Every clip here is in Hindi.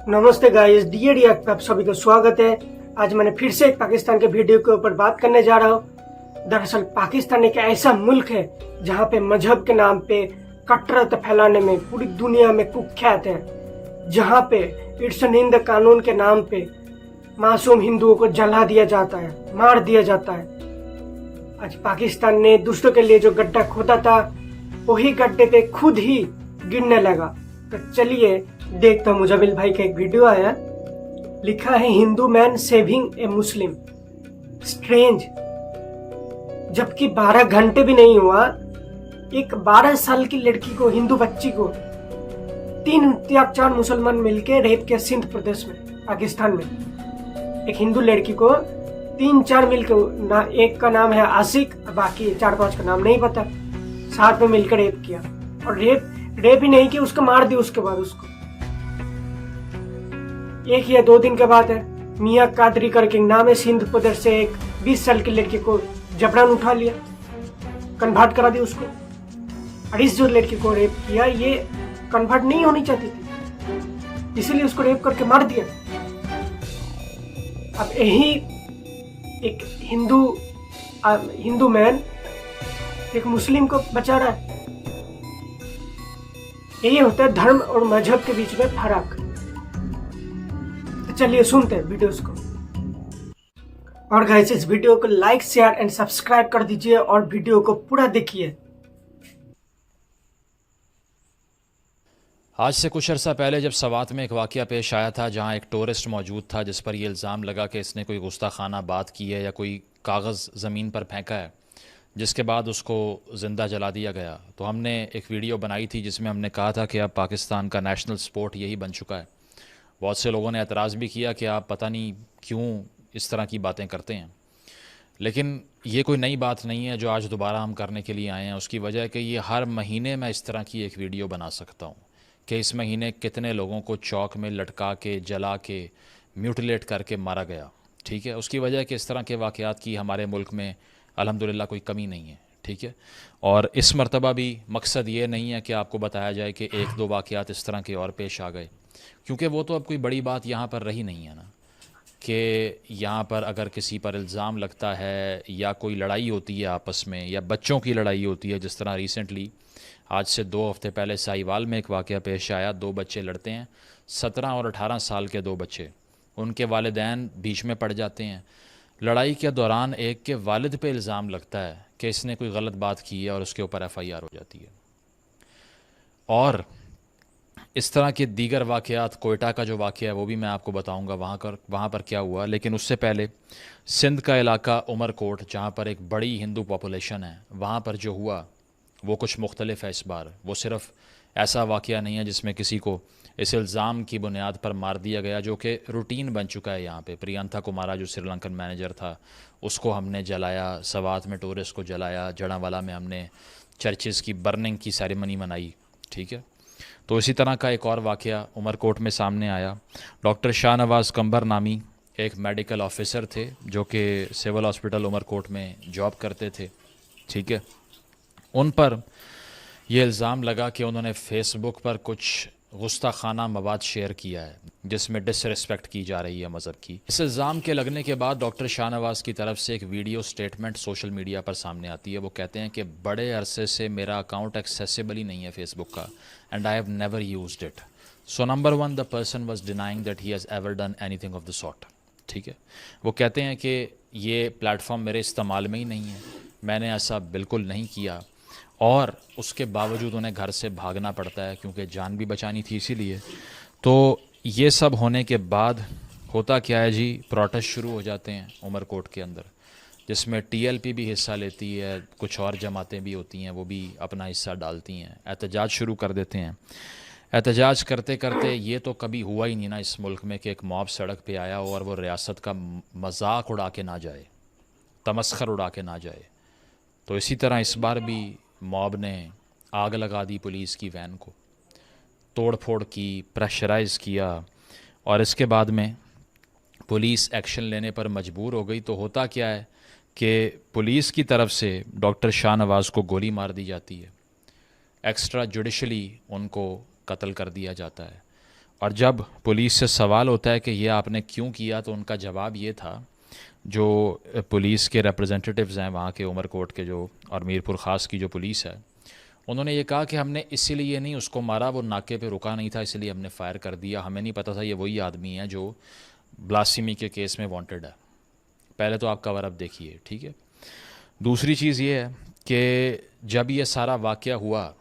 नमस्ते गाइस, डीए रिएक्ट पे आप सभी का स्वागत है। आज मैंने फिर से एक पाकिस्तान के वीडियो के ऊपर बात करने जा रहा हूँ। दरअसल पाकिस्तान एक ऐसा मुल्क है जहाँ पे मजहब के नाम पे कट्टरता फैलाने में पूरी दुनिया में कुख्यात है। जहाँ पे इट्स हिंद कानून के नाम पे मासूम हिंदुओं को जला दिया जाता है, मार दिया जाता है। आज पाकिस्तान ने दूसरों के लिए जो गड्ढा खोदा था वही गड्ढे पे खुद ही गिरने लगा। तो चलिए देखता हूँ। मुजाबिल भाई का एक वीडियो आया, लिखा है हिंदू मैन सेविंग ए मुस्लिम। स्ट्रेंज, जबकि 12 घंटे भी नहीं हुआ, एक 12 साल की लड़की को, हिंदू बच्ची को 3 या 4 मुसलमान मिलके रेप किया सिंध प्रदेश में, पाकिस्तान में। एक हिंदू लड़की को 3-4 मिलकर, ना एक का नाम है आशिक, बाकी 4-5 का नाम नहीं पता, साथ में मिलकर रेप किया। और रेप ही नहीं किया, उसको मार दी। उसके बाद उसको 1 या 2 दिन के बाद है, मियां कादरी करके नाम है, सिंध प्रदेश से एक 20 साल की लड़की को जबरन उठा लिया, कन्वर्ट करा दिया उसको। और इस जो लड़की को रेप किया, ये कन्वर्ट नहीं होनी चाहती थी, इसीलिए उसको रेप करके मार दिया। अब यही एक हिंदू मैन एक मुस्लिम को बचा रहा है। यही होता है धर्म और मजहब के बीच में फर्क। तो चलिए सुनते हैं वीडियोस को। और गाइस, इस वीडियो को लाइक, शेयर एंड सब्सक्राइब कर दीजिए और वीडियो को पूरा देखिए। आज से कुछ अर्सा पहले जब सवात में एक वाक़या पेश आया था जहां एक टूरिस्ट मौजूद था जिस पर यह इल्ज़ाम लगा कि इसने कोई गुस्ताखाना बात की है या कोई कागज़ ज़मीन पर फेंका है, जिसके बाद उसको ज़िंदा जला दिया गया, तो हमने एक वीडियो बनाई थी जिसमें हमने कहा था कि अब पाकिस्तान का नेशनल स्पोर्ट यही बन चुका है। बहुत से लोगों ने एतराज़ भी किया कि आप पता नहीं क्यों इस तरह की बातें करते हैं, लेकिन ये कोई नई बात नहीं है जो आज दोबारा हम करने के लिए आए हैं। उसकी वजह है कि ये हर महीने मैं इस तरह की एक वीडियो बना सकता हूँ कि इस महीने कितने लोगों को चौक में लटका के, जला के, म्यूटिलेट करके मारा गया। ठीक है, उसकी वजह है कि इस तरह के वाक़यात की हमारे मुल्क में अल्हम्दुलिल्लाह कोई कमी नहीं है। ठीक है, और इस मरतबा भी मकसद ये नहीं है कि आपको बताया जाए कि 1-2 वाक़यात इस तरह के और पेश आ गए, क्योंकि वो तो अब कोई बड़ी बात यहाँ पर रही नहीं है ना, कि यहाँ पर अगर किसी पर इल्ज़ाम लगता है या कोई लड़ाई होती है आपस में, या बच्चों की लड़ाई होती है, जिस तरह रिसेंटली आज से 2 हफ़्ते पहले साहिवाल में एक वाक़या पेश आया। 2 बच्चे लड़ते हैं, 17 और 18 साल के 2 बच्चे, उनके वालिदैन बीच में पड़ जाते हैं। लड़ाई के दौरान एक के वालिद पे इल्ज़ाम लगता है कि इसने कोई गलत बात की है और उसके ऊपर FIR हो जाती है। और इस तरह के दीगर वाक़यात, कोयटा का जो वाक़या है वो भी मैं आपको बताऊंगा वहाँ पर क्या हुआ। लेकिन उससे पहले सिंध का इलाका उमरकोट, जहाँ पर एक बड़ी हिंदू पॉपुलेशन है, वहाँ पर जो हुआ वो कुछ मुख्तलिफ है इस बार। वो सिर्फ़ ऐसा वाक़या नहीं है जिसमें किसी को इस इल्ज़ाम की बुनियाद पर मार दिया गया, जो कि रूटीन बन चुका है यहाँ पे। प्रियंथा कुमारा जो श्रीलंकन मैनेजर था, उसको हमने जलाया, सवात में टूरिस्ट को जलाया, जड़ावाला में हमने चर्चेज़ की बर्निंग की सेरेमनी मनाई। ठीक है, तो इसी तरह का एक और वाक़या उमरकोट में सामने आया। डॉक्टर शाहनवाज़ कंबर नामी एक मेडिकल ऑफिसर थे जो कि सिविल हॉस्पिटल उमरकोट में जॉब करते थे। ठीक है, उन पर यह इल्ज़ाम लगा कि उन्होंने फ़ेसबुक पर कुछ गुस्ताखाना मवाद शेयर किया है जिसमें डिसरिस्पेक्ट की जा रही है मज़हब की। इस इल्ज़ाम के लगने के बाद डॉक्टर शाहनवाज़ की तरफ से एक वीडियो स्टेटमेंट सोशल मीडिया पर सामने आती है। वो कहते हैं कि बड़े अरसे से मेरा अकाउंट एक्सेसिबल ही नहीं है फेसबुक का, and I have never used it. So number 1, the person was denying that he has ever done anything of the sort. ठीक है, वो कहते हैं कि ये प्लेटफॉर्म मेरे इस्तेमाल में ही नहीं है, मैंने ऐसा बिल्कुल नहीं किया, और उसके बावजूद उन्हें घर से भागना पड़ता है क्योंकि जान भी बचानी थी इसीलिए। तो ये सब होने के बाद होता क्या है जी, प्रोटेस्ट शुरू हो जाते हैं उमरकोट के अंदर, जिसमें TLP भी हिस्सा लेती है, कुछ और जमातें भी होती हैं, वो भी अपना हिस्सा डालती हैं, एहतजाज शुरू कर देते हैं। एहतजाज करते करते ये तो कभी हुआ ही नहीं ना इस मुल्क में कि एक मॉब सड़क पे आया हो और वो रियासत का मजाक उड़ा के ना जाए, तमस्खर उड़ा के ना जाए। तो इसी तरह इस बार भी मॉब ने आग लगा दी पुलिस की वैन को, तोड़ फोड़ की, प्रेशराइज़ किया, और इसके बाद में पुलिस एक्शन लेने पर मजबूर हो गई। तो होता क्या है कि पुलिस की तरफ से डॉक्टर शाहनवाज़ को गोली मार दी जाती है, एक्स्ट्रा जुडिशली उनको कत्ल कर दिया जाता है। और जब पुलिस से सवाल होता है कि ये आपने क्यों किया, तो उनका जवाब ये था, जो पुलिस के रिप्रेजेंटेटिव्स हैं वहाँ के, उमरकोट के जो और मीरपुर ख़ास की जो पुलिस है, उन्होंने ये कहा कि हमने इसीलिए नहीं उसको मारा, वो नाके पे रुका नहीं था इसलिए हमने फ़ायर कर दिया, हमें नहीं पता था ये वही आदमी है जो ब्लास्फेमी के केस में वांटेड है। पहले तो आप कवर अप देखिए, ठीक है। दूसरी चीज़ ये है कि जब ये सारा वाक़या हुआ,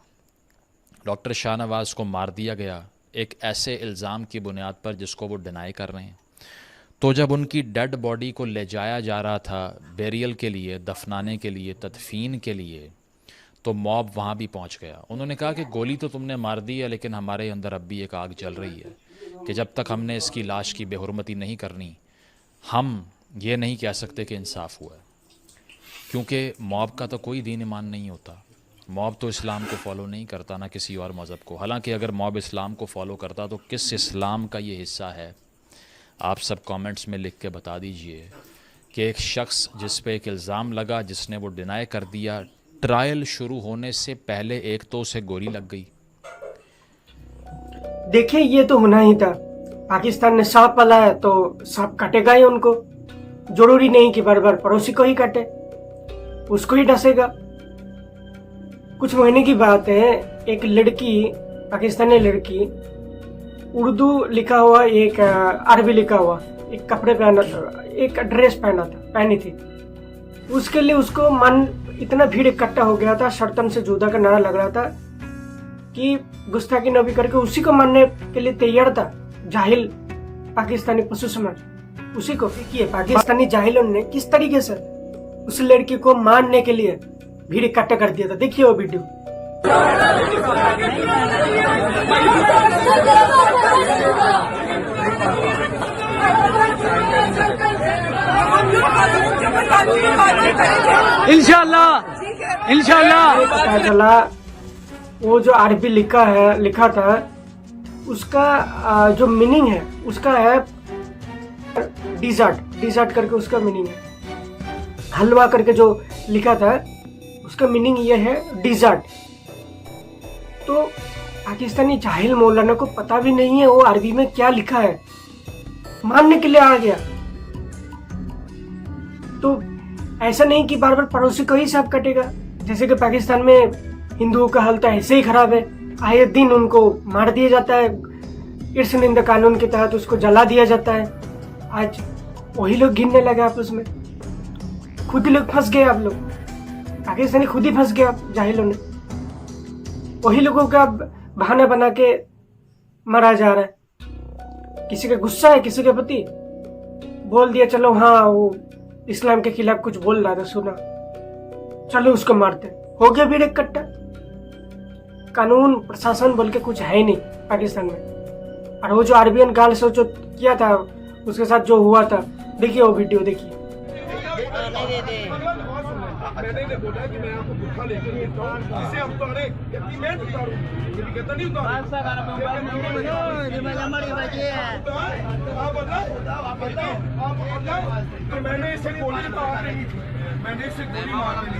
डॉक्टर शाहनवाज़ को मार दिया गया एक ऐसे इल्ज़ाम की बुनियाद पर जिसको वो डिनाई कर रहे हैं। तो जब उनकी डेड बॉडी को ले जाया जा रहा था बेरियल के लिए, दफनाने के लिए, तदफीन के लिए, तो मॉब वहाँ भी पहुँच गया। उन्होंने कहा कि गोली तो तुमने मार दी है, लेकिन हमारे अंदर अब भी एक आग जल रही है कि जब तक हमने इसकी लाश की बेहुरमती नहीं करनी, हम ये नहीं कह सकते कि इंसाफ हुआ है। क्योंकि मॉब का तो कोई दीन ईमान नहीं होता, मॉब तो इस्लाम को फॉलो नहीं करता, ना किसी और मज़हब को। हालांकि अगर मॉब इस्लाम को फॉलो करता तो किस इस्लाम का ये हिस्सा है, आप सब कमेंट्स में लिख के बता दीजिए। कि एक शख्स जिस पे एक इल्ज़ाम लगा, जिसने वो डिनाई कर दिया, ट्रायल शुरू होने से पहले एक तो उसे गोली लग गई। देखिए, ये तो होना ही था। पाकिस्तान ने सांप पाला है तो सांप काटेगा ही उनको। जरूरी नहीं कि बार बार पड़ोसी को ही काटे, उसको ही डसेगा। कुछ महीने की बात है, एक लड़की, पाकिस्तानी लड़की, उर्दू लिखा हुआ एक अरबी लिखा हुआ एक कपड़े पहना था, एक ड्रेस पहनी थी। उसके लिए उसको मन इतना भीड़ इकट्ठा हो गया था, शर्तन से जुदा का नारा लग रहा था कि गुस्ताखी नबी करके उसी को मारने के लिए तैयार था। जाहिल पाकिस्तानी पशु समाज उसी को। देखिए, पाकिस्तानी जाहिलों ने किस तरीके से उस लड़की को मारने के लिए भीड़ इकट्ठा कर दिया था। देखिए वो वीडियो। इंशाल्लाह पता चला वो जो अरबी लिखा था, उसका जो मीनिंग है उसका है डिजर्ट करके उसका मीनिंग है। हलवा करके जो लिखा था उसका मीनिंग ये है डिजर्ट। तो पाकिस्तानी जाहिल मौलाना को पता भी नहीं है वो अरबी में क्या लिखा है, मानने के लिए आ गया। तो ऐसा नहीं कि बार बार पड़ोसी को ही सांप कटेगा। जैसे कि पाकिस्तान में हिंदुओं का हाल तो ऐसे ही खराब है, आए दिन उनको मार दिया जाता है, इर्स निंदा कानून के तहत उसको जला दिया जाता है। आज वही लोग गिनने लगे आपस में, खुद ही लोग फंस गए। आप लोग पाकिस्तानी खुद ही फंस गए जाहिलों ने। वही लोगों का बहाना बना के मारा जा रहा है। किसी का गुस्सा है किसी के प्रति, बोल दिया चलो हाँ वो इस्लाम के खिलाफ कुछ बोल रहा था, सुना, चलो उसको मारते। हो गया भीड़ इकट्ठा। कानून प्रशासन बोल के कुछ है ही नहीं पाकिस्तान में। और वो जो अरबियन गाल से जो किया था, उसके साथ जो हुआ था, देखिए वो वीडियो देखिए। मैंने बोला कि मैं आपको गुट्ठा लेकर देता हूँ, जिसे हम उतारे, मैं उतारूँ, ये भी कहता नहीं उतारूँ। तो मैंने इसे गोली मार दी, मैंने इसे गोली मार दी।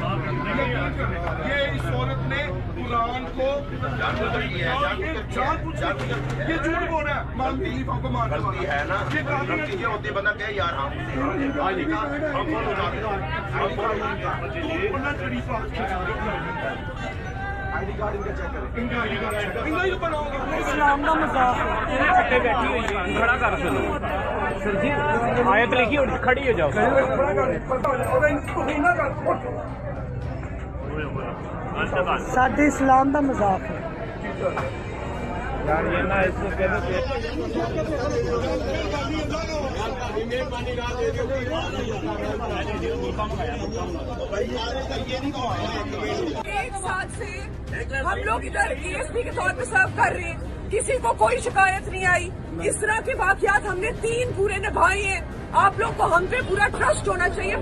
ये इस औरत ने कुरान को ये झूठ बोल रहा है, मानती ही आपको मारती है ना। ये काफी होती है, बंदा कहे यार इस्लाम का मजाक है। बैठी हुई है, खड़ा कर सर जी, आयत लिखी और खड़ी हो जाओ। साडे इस्लाम का मजाक है यार, ये ना एक साथ से हम लोग इधर डीएसपी के तौर पे सर्व कर रहे हैं, किसी को कोई शिकायत नहीं आई। इस तरह के वाकयात हमने 3 पूरे निभाए हैं। आप लोग को हम पे पूरा ट्रस्ट होना चाहिए।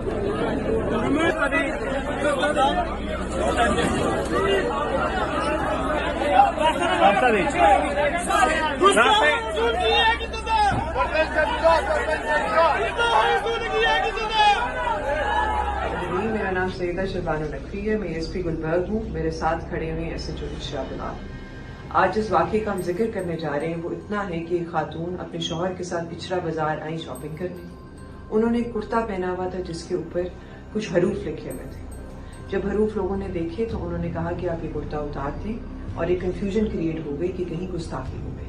मेरा नाम सईदा शहबानो नकवी है, मैं एसपी गुलबर्ग हूँ। मेरे साथ खड़े हुए एसएचओ इशरा बिलाल। आज जिस वाक़े का हम जिक्र करने जा रहे हैं वो इतना है कि एक खातून अपने शौहर के साथ पिछड़ा बाजार आई शॉपिंग करने। उन्होंने एक कुर्ता पहना हुआ था जिसके ऊपर कुछ हरूफ लिखे हुए थे। जब हरूफ लोगों ने देखे तो उन्होंने कहा कि आप ये कुर्ता उतार दें और एक कंफ्यूजन क्रिएट हो गई कि कहीं गुस्ताखी हो गई।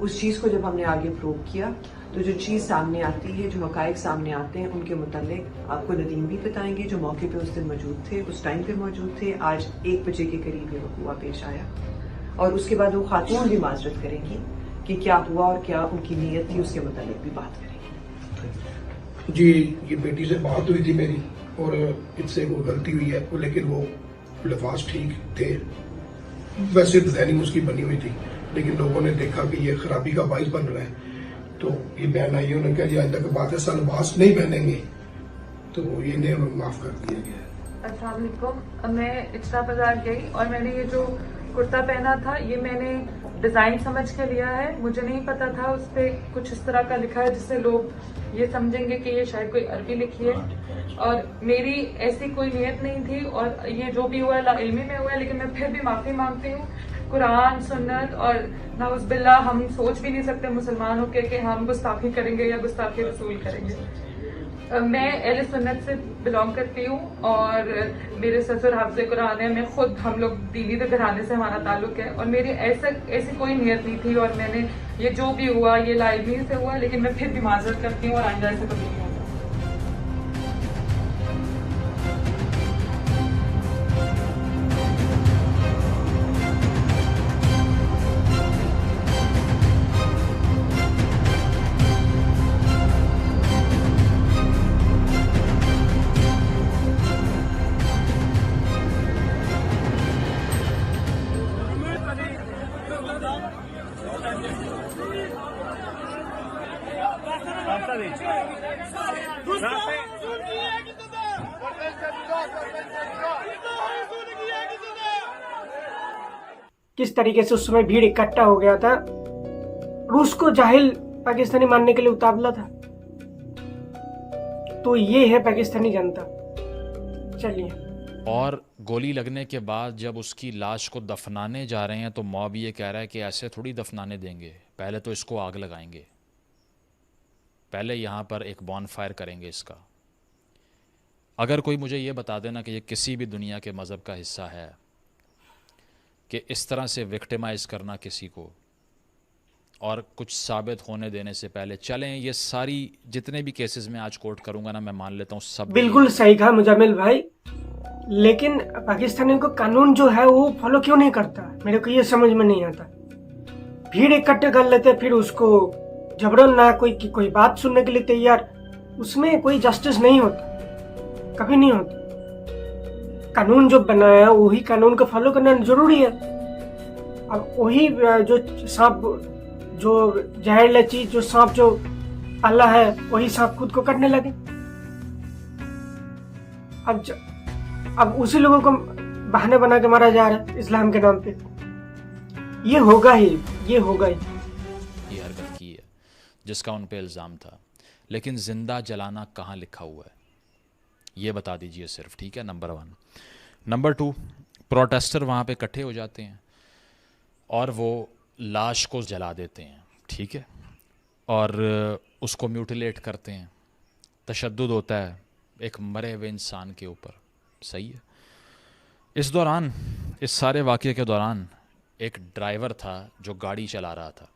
उस चीज़ को जब हमने आगे प्रूव किया तो जो चीज़ सामने आती है, जो हकायक सामने आते हैं, उनके मुतालिक आपको नदीम भी बताएंगे जो मौके पे उस दिन मौजूद थे, उस टाइम पे मौजूद थे। आज 1 बजे के करीब ये वक़ूआ पेश आया और उसके बाद वो खातून भी माजरत करेंगी कि क्या हुआ और क्या उनकी नीयत थी, उसके मुतालिक भी बात करेंगी। जी, ये बेटी से बात हुई थी मेरी और इससे वो गलती हुई है, लेकिन वो लफाज ठीक थे। वैसे डिजाइनिंग उसकी बनी हुई थी, लेकिन लोगों ने देखा कि ये खराबी का बाइस बन रहा है तो ये बयान आई। उन्होंने कहा आइंदा की बात है सा लिबास नहीं पहनेंगे, तो ये इन्हें माफ कर दिया गया। अस्सलाम वालेकुम। मैं इच्छा बाजार गई और मैंने ये जो कुर्ता पहना था ये मैंने डिजाइन समझ के लिया है। मुझे नहीं पता था उस पर कुछ इस तरह का लिखा है जिससे लोग ये समझेंगे कि ये शायद कोई अरबी लिखी है, और मेरी ऐसी कोई नियत नहीं थी और ये जो भी हुआ ला इल्मी में हुआ है। लेकिन मैं फिर भी माफी मांगती हूँ। कुरान, सुन्नत और नाउज़ बिल्लाह हम सोच भी नहीं सकते मुसलमान होकर कि हम गुस्ताखी करेंगे या गुस्ताखी रसूल करेंगे। मैं अहले सुन्नत से बिलोंग करती हूँ और मेरे ससुर हाफ़िज़े कुरान है। मैं खुद, हम लोग दीनी के घराने से हमारा ताल्लुक है और मेरी ऐसी कोई नियत नहीं थी और मैंने ये जो भी हुआ ये लाइब्रेरी से हुआ, लेकिन मैं फिर भी माजरत करती हूँ और आइंदा ऐसे कभी नहीं होगा। किस तरीके से उस समय भीड़ इकट्ठा हो गया था। रूस को जाहिल पाकिस्तानी मानने के लिए उतावला था। तो ये है पाकिस्तानी जनता। चलिए, और गोली लगने के बाद जब उसकी लाश को दफनाने जा रहे हैं तो मॉब ये कह रहा है कि ऐसे थोड़ी दफनाने देंगे, पहले तो इसको आग लगाएंगे, पहले यहाँ पर एक बॉनफायर करेंगे इसका। अगर कोई मुझे ये बता देना कि ये किसी भी दुनिया के मज़हब का हिस्सा है कि इस तरह से विक्टिमाइज़ करना किसी को और कुछ साबित होने देने से पहले, चलें ये सारी जितने भी केसेस में आज कोर्ट करूंगा ना, मैं मान लेता हूँ सब बिल्कुल सही कहा मुजम्मिल भाई। लेकिन पाकिस्तानियों को कानून जो है वो फॉलो क्यों नहीं करता, मेरे को ये समझ में नहीं आता। भीड़ इकट्ठे कर लेते, फिर उसको जबरन ना कोई बात सुनने के लिए तैयार, उसमें कोई जस्टिस नहीं होता, कभी नहीं होता। कानून जो बनाया वही कानून को फॉलो करना जरूरी है। अब वही जो सांप, जो जहरीला चीज, जो सांप जो पाला है, वही सांप खुद को काटने लगे। अब उसी लोगों को बहाने बना के मारा जा रहा है इस्लाम के नाम पे। ये होगा ही, ये होगा ही। ये हरकत की है जिसका उन पे इल्ज़ाम था, लेकिन जिंदा जलाना कहाँ लिखा हुआ है ये बता दीजिए सिर्फ, ठीक है। नंबर 1। नंबर 2, प्रोटेस्टर वहाँ पे इकट्ठे हो जाते हैं और वो लाश को जला देते हैं, ठीक है, और उसको म्यूटिलेट करते हैं। तशद्दुद होता है एक मरे हुए इंसान के ऊपर, सही है। इस दौरान, इस सारे वाक़े के दौरान एक ड्राइवर था जो गाड़ी चला रहा था।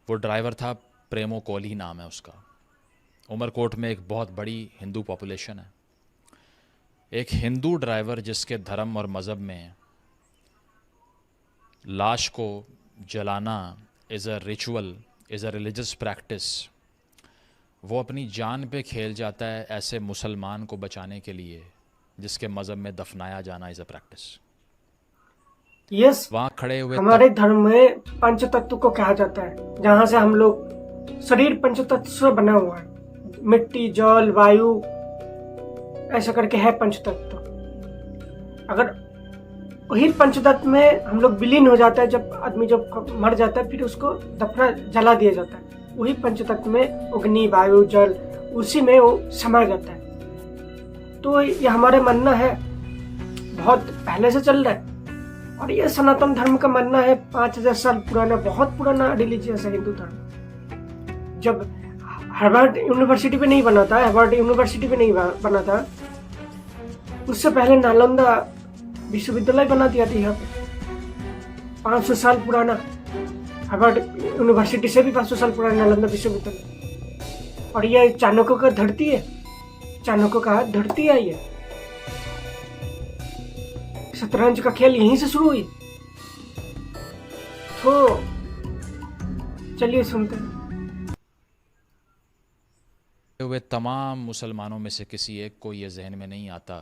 वो ड्राइवर था प्रेमो कोहली नाम है उसका। उमरकोट में एक बहुत बड़ी हिंदू पॉपुलेशन है। एक हिंदू ड्राइवर जिसके धर्म और मज़हब में लाश को जलाना is a ritual, is a religious practice, वो अपनी जान पे खेल जाता है ऐसे मुसलमान को बचाने के लिए जिसके मज़हब में दफनाया जाना इज़ अ प्रैक्टिस। यस, वहाँ खड़े हुए हमारे धर्म में पंचतत्व को कहा जाता है, जहाँ से हम लोग, शरीर पंचतत्व से बना हुआ है, मिट्टी, जल, वायु, ऐसा करके है पंचतत्व। अगर वही पंचतत्व में हम लोग विलीन हो जाता है, जब आदमी जब मर जाता है फिर उसको दफना जला दिया जाता है, वही पंचतत्व में अग्नि, वायु, जल, उसी में वो समा जाता है। तो ये हमारे मानना है, बहुत पहले से चल रहा है और ये सनातन धर्म का मानना है 5000 साल पुराना, बहुत पुराना रिलीजियस है हिंदू धर्म। जब हार्वर्ड यूनिवर्सिटी पे नहीं बना था, हार्वर्ड यूनिवर्सिटी पे नहीं बना था, उससे पहले नालंदा विश्वविद्यालय बना दिया था यहाँ पे, 500 साल पुराना। हार्वर्ड यूनिवर्सिटी से भी 500 साल पुराना नालंदा विश्वविद्यालय। और ये चाणक्य का धरती है, चाणक्य का धरती है ये। शतरंज का खेल यहीं से शुरू हुई। तो चलिए सुनते हैं। हुए तमाम मुसलमानों में से किसी एक को ये जहन में नहीं आता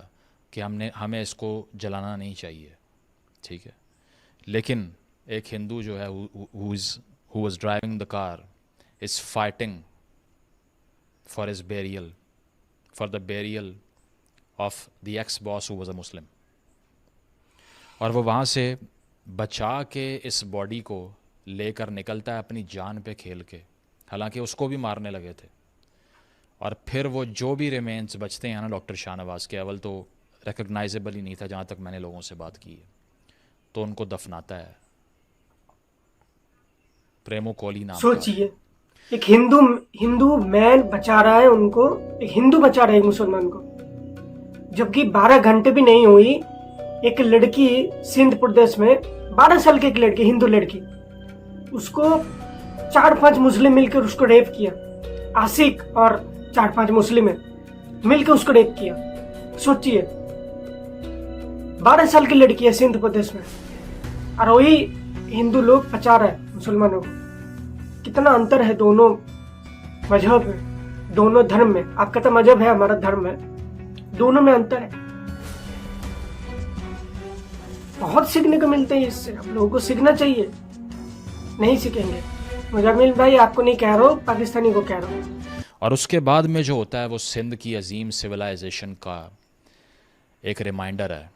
कि हमें इसको जलाना नहीं चाहिए, ठीक है। लेकिन एक हिंदू जो है who was driving the car is fighting for his burial, for the burial of the ex-boss who was a Muslim, और वो वहाँ से बचा के इस बॉडी को लेकर निकलता है अपनी जान पे खेल के, हालांकि उसको भी मारने लगे थे। और फिर वो जो भी रिमेन्स बचते हैं ना डॉक्टर शाहनवाज के, अव्वल तो रिकग्नाइजेबल ही नहीं था जहाँ तक मैंने लोगों से बात की है, तो उनको दफनाता है। प्रेमो कोहली नाम। सोचिए, एक हिंदू मैन बचा रहा है उनको, एक हिंदू बचा रहा है मुसलमान को, जबकि 12 घंटे भी नहीं हुई एक लड़की सिंध प्रदेश में, 12 साल की एक लड़की, हिंदू लड़की, उसको 4-5 मुस्लिम मिलकर उसको रेप किया। आशिक और 4-5 मुस्लिम मिलकर उसको रेप किया। सोचिए, 12 साल की लड़की है सिंध प्रदेश में, और वही हिंदू लोग बचा रहे हैं मुसलमानों को। कितना अंतर है दोनों मजहब में, दोनों धर्म में। आपका तो मजहब है, हमारा धर्म है, दोनों में अंतर है। बहुत सीखने को मिलते हैं इससे, आप लोगों को सीखना चाहिए। नहीं सीखेंगे। मुजामिल भाई, आपको नहीं कह रहा हूँ, पाकिस्तानी को कह रहा हूँ। और उसके बाद में जो होता है वो सिंध की अजीम सिविलाइजेशन का एक रिमाइंडर है।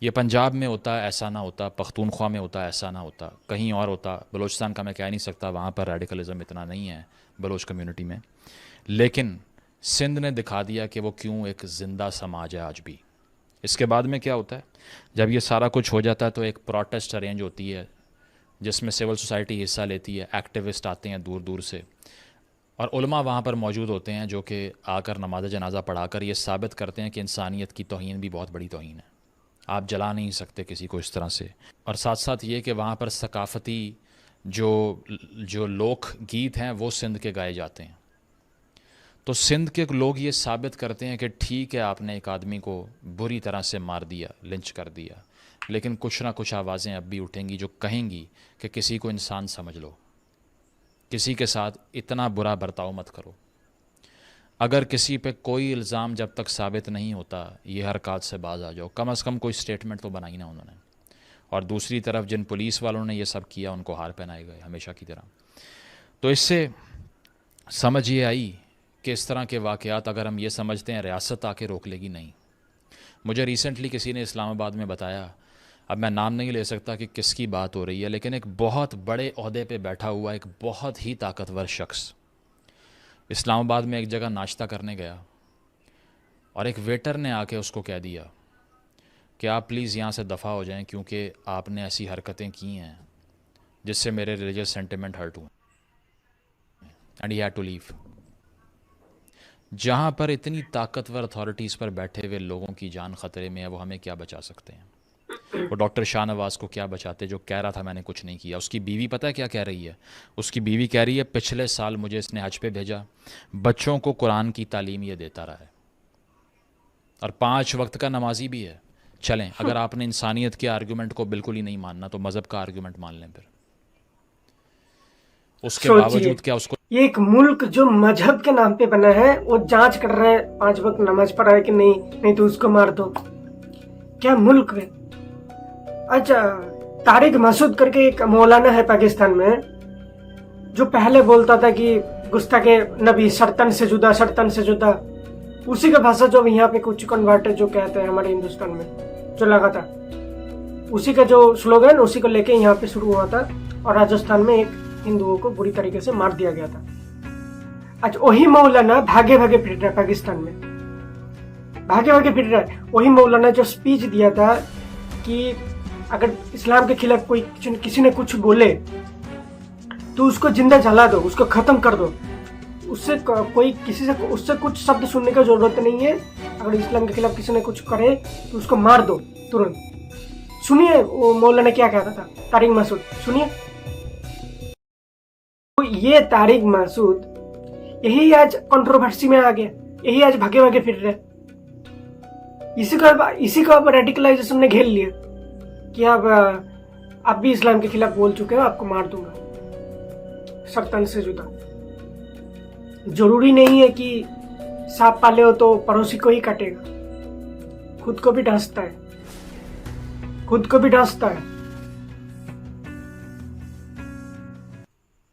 ये पंजाब में होता है ऐसा ना होता, पख्तूनख्वा में होता है ऐसा ना होता, कहीं और होता। बलोचिस्तान का मैं कह नहीं सकता, वहाँ पर रेडिकलिज्म इतना नहीं है बलोच कम्युनिटी में, लेकिन सिंध ने दिखा दिया कि वो क्यों एक ज़िंदा समाज है आज भी। इसके बाद में क्या होता है, जब ये सारा कुछ हो जाता है तो एक प्रोटेस्ट अरेंज होती है जिसमें सिविल सोसाइटी हिस्सा लेती है, एक्टिविस्ट आते हैं दूर दूर से, और उलमा वहाँ पर मौजूद होते हैं जो कि आकर नमाज जनाजा पढ़ाकर ये साबित करते हैं कि इंसानियत की तौहीन भी बहुत बड़ी तौहीन है, आप जला नहीं सकते किसी को इस तरह से। और साथ साथ ये कि वहाँ पर सकाफ़ती जो लोक गीत हैं वो सिंध के गाए जाते हैं। तो सिंध के लोग ये साबित करते हैं कि ठीक है, आपने एक आदमी को बुरी तरह से मार दिया, लिंच कर दिया, लेकिन कुछ ना कुछ आवाज़ें अब भी उठेंगी जो कहेंगी कि किसी को इंसान समझ लो, किसी के साथ इतना बुरा बर्ताव मत करो। अगर किसी पे कोई इल्ज़ाम जब तक साबित नहीं होता, ये हरकत से बाज आ जाओ, कम से कम कोई स्टेटमेंट तो बनाई ना उन्होंने। और दूसरी तरफ जिन पुलिस वालों ने ये सब किया उनको हार पहनाए गए हमेशा की तरह। तो इससे समझ ये आई कि इस तरह के वाक़यात अगर हम ये समझते हैं रियासत आके रोक लेगी, नहीं। मुझे रिसेंटली किसी ने इस्लामाबाद में बताया, अब मैं नाम नहीं ले सकता कि किसकी बात हो रही है, लेकिन एक बहुत बड़े ओहदे पे बैठा हुआ एक बहुत ही ताकतवर शख्स इस्लामाबाद में एक जगह नाश्ता करने गया, और एक वेटर ने आके उसको कह दिया कि आप प्लीज़ यहाँ से दफ़ा हो जाएं, क्योंकि आपने ऐसी हरकतें की हैं जिससे मेरे रिलीजियस सेंटिमेंट हर्ट हुए, and he had to leave. जहाँ पर इतनी ताकतवर अथॉरिटीज़ पर बैठे हुए लोगों की जान ख़तरे में है, वो हमें क्या बचा सकते हैं? वो डॉक्टर शाहनवाज को क्या बचाते, जो कह रहा था मैंने कुछ नहीं किया। उसकी बीवी पता है क्या कह रही है? उसकी बीवी कह रही है पिछले साल मुझे इसने हज पे भेजा, बच्चों को कुरान की तालीम ये देता रहा है, और 5 वक्त का नमाजी भी है। चलें, अगर आपने इंसानियत के आर्गूमेंट को बिल्कुल ही नहीं मानना तो मज़हब का आर्गूमेंट मान लें फिर। उसके बावजूद क्या उसको, ये एक मुल्क जो मजहब के नाम पे बना है, वो जांच कर रहे हैं 5 वक्त नमाज पढ़ा है कि नहीं तो उसको मार दो। क्या मुल्क है? अच्छा, तारिक मसूद करके एक मौलाना है पाकिस्तान में, जो पहले बोलता था कि गुस्ताखे नबी शर्तन से जुदा, शर्तन से जुदा। उसी का भाषा जो यहाँ पे कुछ कन्वर्टर जो कहते हैं हमारे हिंदुस्तान में जो लगा था, उसी का जो स्लोगन उसी को लेके यहाँ पे शुरू हुआ था, और राजस्थान में एक हिंदुओं को बुरी तरीके से मार दिया गया था। आज वही मौलाना भागे भागे फिर रहा है पाकिस्तान में, भागे भागे फिर रहा है। वही मौलाना जो स्पीच दिया था कि अगर इस्लाम के खिलाफ कोई किसी ने कुछ बोले तो उसको जिंदा जला दो, उसको खत्म कर दो। उससे कोई किसी से उससे कुछ शब्द सुनने की जरूरत नहीं है। अगर इस्लाम के खिलाफ किसी ने कुछ करे तो उसको मार दो तुरंत। सुनिए वो मौलाना क्या कहता था, तारिक मासूद, सुनिए। तो ये तारिक मासूद यही आज कंट्रोवर्सी में आ गया, यही आज भागे भागे फिर रहे। इसी को अब रेडिकलाइजेशन ने घेर लिया कि अब आप भी इस्लाम के खिलाफ बोल चुके हो, आपको मार दूंगा सरतन से जुदा। जरूरी नहीं है कि सांप पाले हो तो पड़ोसी को ही काटेगा, खुद को भी डसता है, खुद को भी डसता है।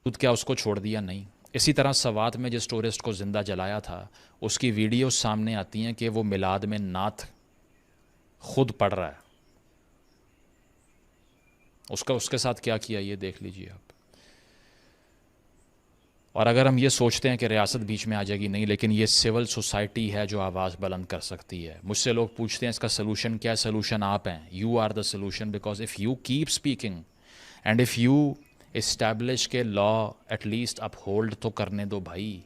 खुद क्या उसको छोड़ दिया? नहीं। इसी तरह सवात में जिस टूरिस्ट को ज़िंदा जलाया था उसकी वीडियो सामने आती हैं कि वो मिलाद में नात खुद पढ़ रहा है। उसके साथ क्या किया ये देख लीजिए आप। और अगर हम ये सोचते हैं कि रियासत बीच में आ जाएगी, नहीं, लेकिन ये सिविल सोसाइटी है जो आवाज़ बुलंद कर सकती है। मुझसे लोग पूछते हैं इसका सलूशन क्या है? सलूशन आप हैं, you are the solution, because if you keep speaking and if you establish के लॉ एटलीस्ट अपहोल्ड तो करने दो भाई।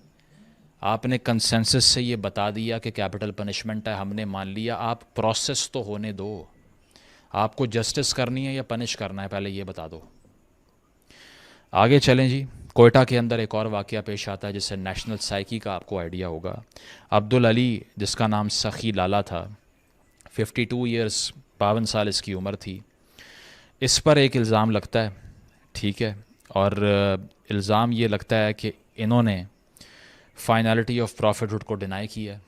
आपने कंसेंसस से ये बता दिया कि कैपिटल पनिशमेंट है, हमने मान लिया, आप प्रोसेस तो होने दो। आपको जस्टिस करनी है या पनिश करना है, पहले ये बता दो। आगे चलें जी। कोयटा के अंदर एक और वाक़या पेश आता है जिससे नेशनल साइकी का आपको आइडिया होगा। अब्दुल अली, जिसका नाम सखी लाला था, 52 ईयर्स, 52 साल इसकी उम्र थी। इस पर एक इल्ज़ाम लगता है, ठीक है, और इल्ज़ाम ये लगता है कि इन्होंने फाइनलिटी ऑफ प्रॉफिटहुड को डिनाई किया।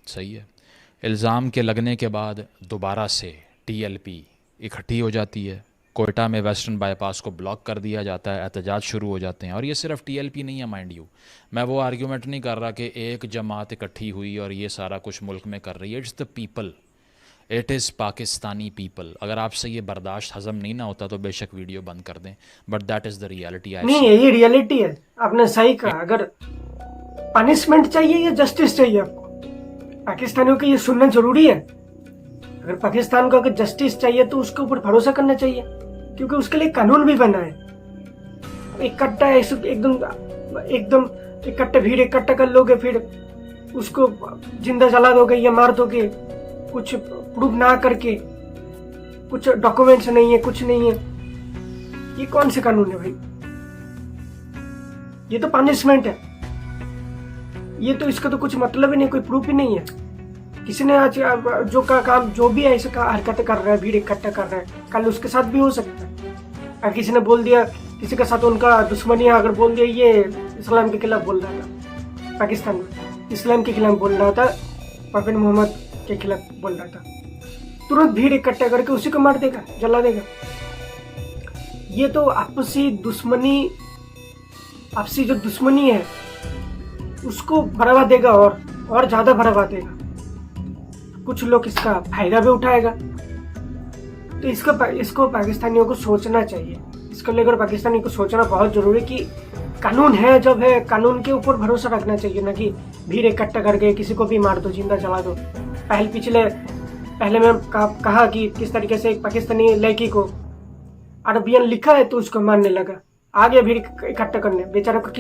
सही है। इल्ज़ाम के लगने के बाद दोबारा से TLP इकट्ठी हो जाती है। कोयटा में वेस्टर्न बाईपास को ब्लॉक कर दिया जाता है, एहतजाज शुरू हो जाते हैं। और ये सिर्फ TLP नहीं है, माइंड यू, मैं वो आर्ग्यूमेंट नहीं कर रहा कि एक जमात इकट्ठी हुई और ये सारा कुछ मुल्क में कर रही है। It's the people, it is Pakistani people. अगर आपसे ये बर्दाश्त हजम नहीं ना होता तो बेशक वीडियो बंद कर दें, but that is the reality. नहीं, यही रियलिटी है, आपने सही कहा। अगर पनिशमेंट चाहिए या जस्टिस चाहिए आपको, पाकिस्तानियों को ये सुनना जरूरी है। अगर पाकिस्तान को अगर जस्टिस चाहिए तो उसके ऊपर भरोसा करना चाहिए, क्योंकि उसके लिए कानून भी बना है। इकट्ठा एकदम इकट्ठा भीड़ इकट्ठा कर लोगे, फिर उसको जिंदा जला दोगे या मार दोगे, कुछ प्रूफ ना करके, कुछ डॉक्यूमेंट्स नहीं है, कुछ नहीं है। ये कौन से कानून है भाई? ये तो पनिशमेंट है। ये तो इसका तो कुछ मतलब ही नहीं, कोई प्रूफ ही नहीं है। किसी ने आज जो का काम जो भी ऐसे का हरकतें कर रहा है, भीड़ इकट्ठा कर रहा है, कल उसके साथ भी हो सकता है। अगर किसी ने बोल दिया, किसी के साथ उनका दुश्मनी है, अगर बोल दिया ये इस्लाम के खिलाफ बोल रहा था, पाकिस्तान में इस्लाम के खिलाफ बोल रहा था, परवीन मोहम्मद के खिलाफ बोल रहा था, तुरंत भीड़ इकट्ठा करके उसी को मार देगा, जला देगा। ये तो आपसी दुश्मनी, आपसी जो दुश्मनी है उसको बढ़ावा देगा और ज्यादा बढ़ावा देगा। कुछ लोग इसका फायदा भी उठाएगा। तो इसको पाकिस्तानियों को सोचना चाहिए। इसको लेकर पाकिस्तानियों को सोचना बहुत जरूरी कि कानून है, जब है कानून के ऊपर भरोसा रखना चाहिए, ना कि भीड़ इकट्ठा करके किसी को भी मार दो, जिंदा जला दो। पहले मैं कहा कि किस तरीके से एक पाकिस्तानी लड़की को अरबियन लिखा है तो उसको मारने लगा, आगे भीड़ इकट्ठा करने। बेचारा को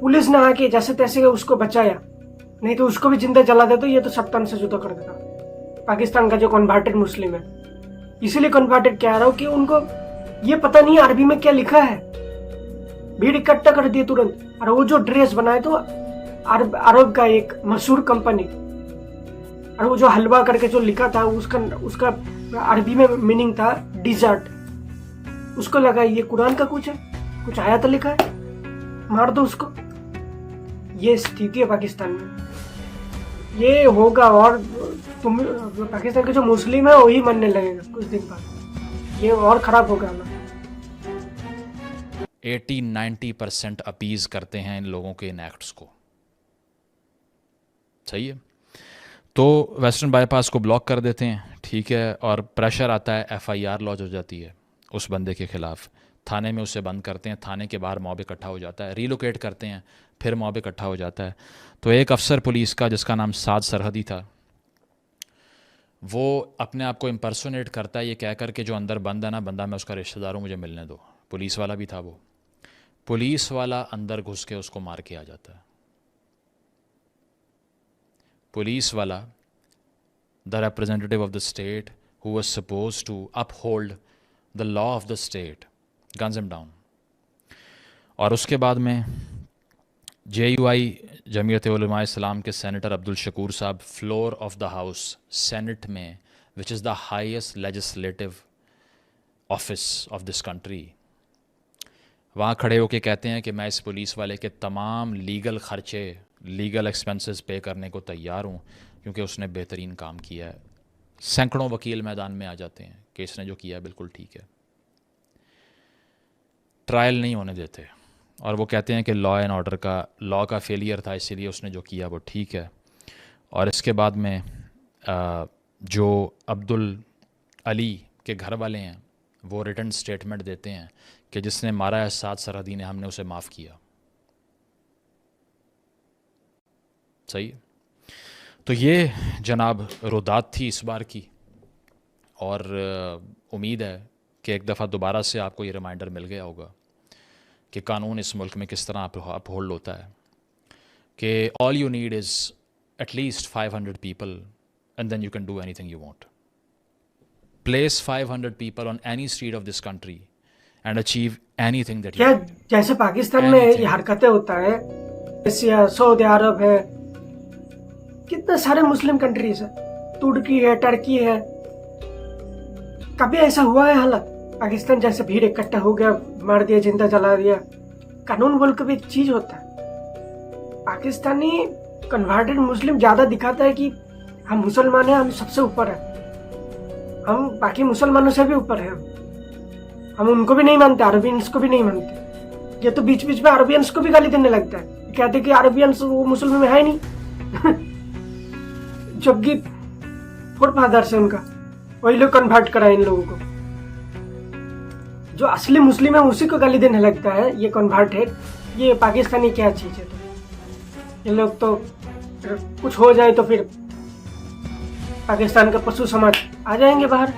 पुलिस ने आके जैसे तैसे उसको बचाया, नहीं तो उसको भी जिंदा जला दे तो ये तो सत्तान से जुदा कर देता पाकिस्तान का जो कन्वर्टेड मुस्लिम है। इसीलिए कन्वर्टेड कह रहा हूँ कि उनको ये पता नहीं अरबी में क्या लिखा है, भीड़ इकट्ठा कर दिए तुरंत। और वो जो ड्रेस बनाए तो अरब का एक मशहूर कंपनी, और वो जो हलवा करके जो लिखा था उसका अरबी में मीनिंग था डिजर्ट। उसको लगा ये कुरान का कुछ है, कुछ आया तो लिखा है, मार दो उसको। ये स्थिति है पाकिस्तान में। ये होगा और तुम पाकिस्तान के जो मुस्लिम है वही मानने लगेगा कुछ दिन बाद, ये और खराब होगा ना। 80-90% अपीज करते हैं इन लोगों के इन एक्ट्स को। सही है। तो वेस्टर्न बाईपास को ब्लॉक कर देते हैं, ठीक है, और प्रेशर आता है, FIR लॉन्च हो जाती है उस बंदे के खिलाफ, थाने में उसे बंद करते हैं, थाने के बाहर मॉब इकट्ठा हो जाता है, रीलोकेट करते हैं, फिर मॉब इकट्ठा हो जाता है। तो एक अफसर पुलिस का जिसका नाम साद सरहदी था, वो अपने आप को इम्पर्सोनेट करता है ये कह कर के जो अंदर बंद है ना बंदा, मैं उसका रिश्तेदार हूँ, मुझे मिलने दो। पुलिस वाला भी था वो, पुलिस वाला अंदर घुस के उसको मार के आ जाता है। पुलिस वाला, the representative of the state who was supposed to uphold the law of the state, guns him down. और उसके बाद में JUI जमीयत उलमा इस्लाम के senator Abdul Shakoor Sahab floor of the house, senate में, which is the highest legislative office of this country, वहाँ खड़े होके कहते हैं कि मैं इस पुलिस वाले के तमाम लीगल खर्चे, लीगल एक्सपेंसेस पे करने को तैयार हूँ क्योंकि उसने बेहतरीन काम किया है। सैकड़ों वकील मैदान में आ जाते हैं कि इसने जो किया बिल्कुल ठीक है। ट्रायल नहीं होने देते और वो कहते हैं कि लॉ एंड ऑर्डर का, लॉ का फेलियर था इसीलिए उसने जो किया वो ठीक है। और इसके बाद में जो अब्दुल अली के घर वाले हैं वो रिटन स्टेटमेंट देते हैं कि जिसने मारा है 7 सरहदी ने, हमने उसे माफ़ किया। सही। तो ये जनाब रुदात थी इस बार की, और उम्मीद है कि एक दफ़ा दोबारा से आपको ये रिमाइंडर मिल गया होगा कि कानून इस मुल्क में किस तरह अपहोल्ड होता है, कि all you need is at least 500 people and then you can do anything you want. Place 500 people on any street of this country and achieve anything that क्या जैसे पाकिस्तान में ये हरकतें होता है, एशिया, सऊदी अरब है, कितने सारे मुस्लिम कंट्रीज है, तुर्की है, टर्की है, कभी ऐसा हुआ है हालत पाकिस्तान जैसे भीड़ इकट्ठा हो गया, मार दिया, जिंदा जला दिया? कानून बोल के भी एक चीज होता है। पाकिस्तानी कन्वर्टेड मुस्लिम ज्यादा दिखाता है कि हम मुसलमान हैं, हम सबसे ऊपर है, हम बाकी मुसलमानों से भी ऊपर है, हम उनको भी नहीं मानते, अरबियंस को भी नहीं मानते। ये तो बीच बीच में अरबियंस को भी गाली देने लगता है, कहते कि अरबियंस वो मुसलमान में है नहीं जबकि फोर फादर से उनका वही लोग कन्वर्ट करा इन लोगों को। जो असली मुस्लिम है उसी को गाली देने लगता है ये कन्वर्टेड। ये पाकिस्तानी क्या चीज है? तो ये लोग तो कुछ हो जाए तो फिर पाकिस्तान का पशु समाज आ जाएंगे बाहर,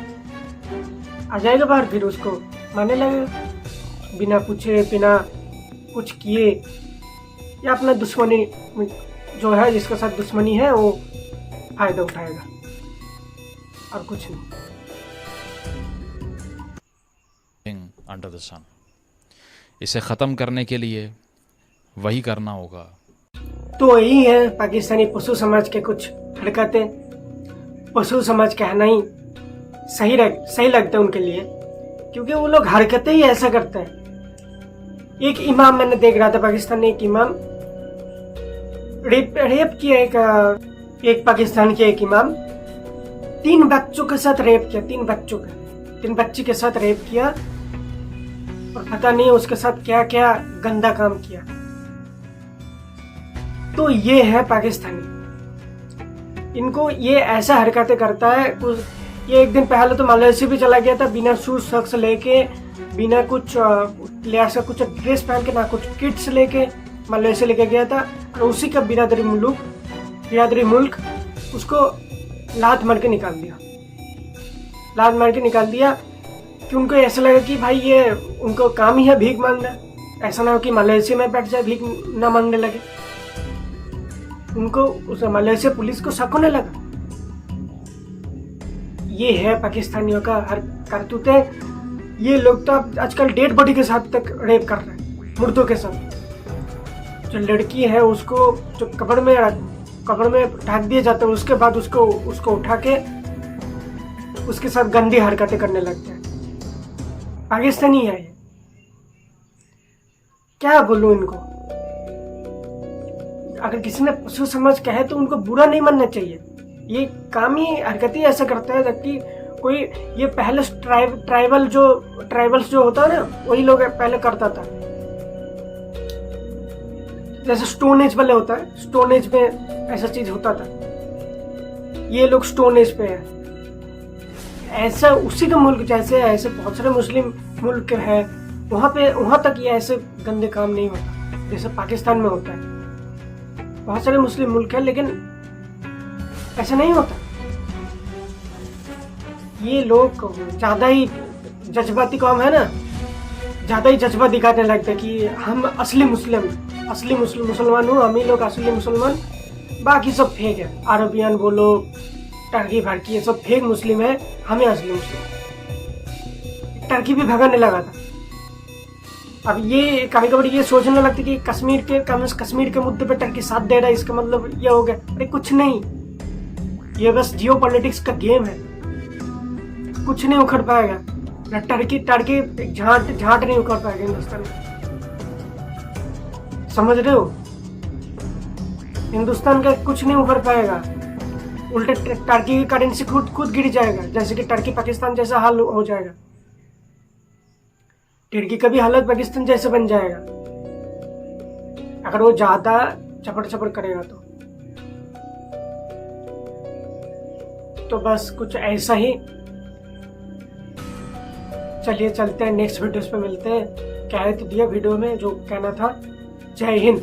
आ जाएगा बाहर, फिर उसको मारने लगेगा बिना पूछे, बिना कुछ किए, या अपना दुश्मनी जो है, जिसके साथ दुश्मनी है वो फायदा उठाएगा और कुछ नहीं। अंडर द सन, इसे ख़त्म करने के लिए वही करना होगा। तो यही है पाकिस्तानी पशु समाज के कुछ हरकतें। पशु समाज कहना ही सही लगता है उनके लिए, क्योंकि वो लोग हरकतें ही ऐसा करते हैं। एक इमाम मैंने देख रहा था, पाकिस्तान में एक इमाम रेप किया, एक पाकिस्तान के एक इमाम 3 बच्चों के साथ रेप किया, 3 बच्ची के साथ रेप किया, और पता नहीं उसके साथ क्या क्या गंदा काम किया। तो ये है पाकिस्तानी, इनको ये ऐसा हरकतें करता है। ये एक दिन पहले तो मलेशिया भी चला गया था, बिना शूज शख्स लेके, बिना कुछ लिहाज का कुछ ड्रेस पहन के, ना कुछ किट्स लेके मलेशिया लेके गया था, और उसी का बिरादरी मुल्क उसको लात मार के निकाल दिया, कि उनको ऐसा लगा कि भाई ये उनको काम ही है भीख मांगना, ऐसा ना हो कि मलेशिया में बैठ जाए भीख ना मांगने लगे। उनको उस मलेशिया पुलिस को शक होने लगा। ये है पाकिस्तानियों का हर करतूते। ये लोग तो अब आजकल डेड बॉडी के साथ तक रेप कर रहे हैं, मुर्दों के साथ। जो लड़की है उसको जो कब्र में ढक दिया जाता है, उसके बाद उसको उठा के उसके साथ गंदी हरकतें करने लगते हैं। पाकिस्तानी है ये, क्या बोलूं इनको। अगर किसी ने पशु समाज कहे तो उनको बुरा नहीं मानना चाहिए। ये काम ही हरकतें ऐसा करता है, जबकि कोई ये पहले ट्राइबल्स जो होता है ना, वही लोग पहले करता था। जैसे स्टोन एज वाले होता है, स्टोन एज में ऐसा चीज होता था, ये लोग स्टोन एज पे है। ऐसा उसी का मुल्क जैसे ऐसे बहुत सारे मुस्लिम मुल्क है, वहां तक ये ऐसे गंदे काम नहीं होता जैसे पाकिस्तान में होता है। बहुत सारे मुस्लिम मुल्क है लेकिन ऐसा नहीं होता। ये लोग ज्यादा ही जज्बाती कौम है ना, ज्यादा ही जज्बा दिखाने लगते कि हम असली मुसलमान हूँ, हम ही लोग असली मुसलमान, बाकी सब फेक है। अरबियन बोलो, टर्की भड़की, ये सब फेक मुस्लिम है, हमें असली मुस्लिम। टर्की भी भगाने लगा था। अब ये कभी कभी ये सोचने लगती कि कश्मीर के मुद्दे पे टर्की साथ दे रहा है, इसका मतलब ये हो गया। अरे कुछ नहीं, ये बस जियो पॉलिटिक्स का गेम है, कुछ नहीं उखड़ पाएगा। टर्की झांट नहीं उखड़ पाएगा हिंदुस्तान में, समझ रहे हो? हिंदुस्तान का कुछ नहीं उखड़ पाएगा, उल्टे टर्की की करेंसी खुद गिर जाएगा, जैसे कि टर्की पाकिस्तान जैसा हाल हो जाएगा। टर्की का भी हालत पाकिस्तान जैसे बन जाएगा अगर वो ज्यादा चपड़ करेगा तो बस कुछ ऐसा ही। चलिए चलते हैं, नेक्स्ट वीडियोस पे मिलते हैं। कह तो दिया वीडियो में जो कहना था। जय हिंद।